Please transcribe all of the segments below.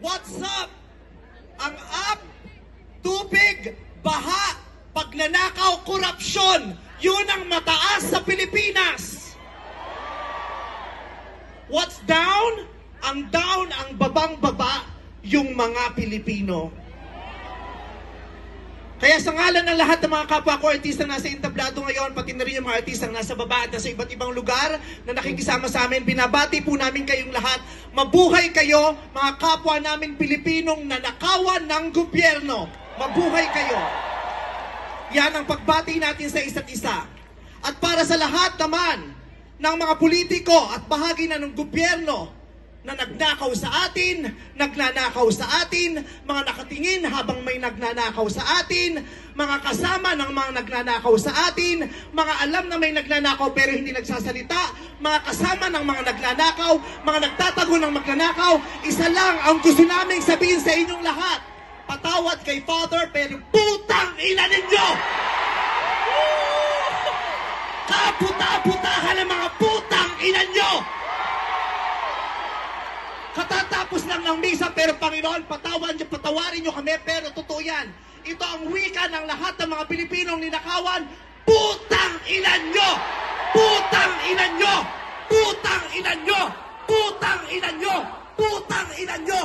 What's up? Ang up, tubig, baha, pagnanakaw, korupsyon, yun ang mataas sa Pilipinas. What's down? Ang down, ang babang-baba, yung mga Pilipino. Kaya sa ngalan ng lahat ng mga kapwa ko artista nasa entablado ngayon, pati na rin yung mga artistang nasa baba at nasa iba't ibang lugar na nakikisama sa amin, binabati po namin kayong lahat. Mabuhay kayo, mga kapwa namin Pilipinong nanakawan ng gobyerno. Mabuhay kayo. Yan ang pagbati natin sa isa't isa. At para sa lahat naman ng mga politiko at bahagi na ng gobyerno na nagnakaw sa atin, nagnanakaw sa atin, mga nakatingin habang may nagnanakaw sa atin, mga kasama ng mga nagnanakaw sa atin, mga alam na may nagnanakaw pero hindi nagsasalita, mga kasama ng mga nagnanakaw, mga nagtatago ng magnanakaw, isa lang ang gusto naming sabihin sa inyong lahat. Patawad kay Father pero putang ina ninyo! Kaputa-putahan ng mga putang ina nyo! Katatapos lang ng misa, pero Panginoon, patawarin nyo kami, pero totoo yan. Ito ang wika ng lahat ng mga Pilipinong ninakawan, putang ina nyo! Putang ina nyo! Putang ina nyo! Putang ina nyo! Putang ina nyo!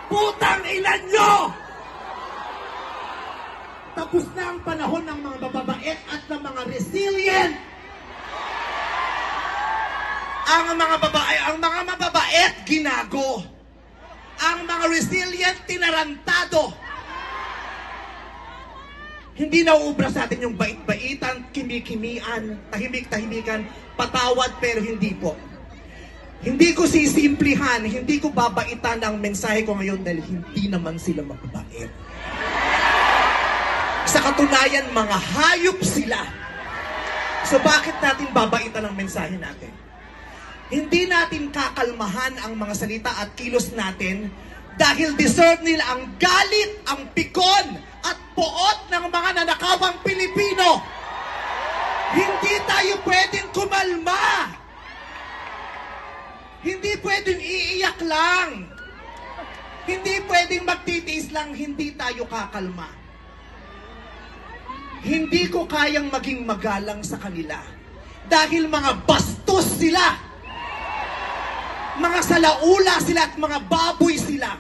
Putang ina nyo! Tapos na ang panahon ng mga mababait at ng mga resilient. Ang mga mababait, ginago. Ang mga resilient, tinarantado. Hindi nauubra sa atin yung bait-baitan, kimi-kimian, tahimik-tahimikan, patawad pero hindi po. Hindi ko sisimplihan, hindi ko babaitan ang mensahe ko ngayon dahil hindi naman sila mababait. Sa katunayan, mga hayop sila. So bakit natin babaitan ang mensahe natin? Hindi natin kakalmahan ang mga salita at kilos natin dahil deserve nila ang galit, ang pikon at poot ng mga nanakawang Pilipino. Hindi tayo pwedeng kumalma. Hindi pwedeng iiyak lang. Hindi pwedeng magtitiis lang, hindi tayo kakalma. Hindi ko kayang maging magalang sa kanila dahil mga bastos sila. Mga salaula sila at mga baboy sila.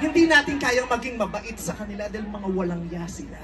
Hindi natin kayang maging mabait sa kanila dahil mga walang ya sila.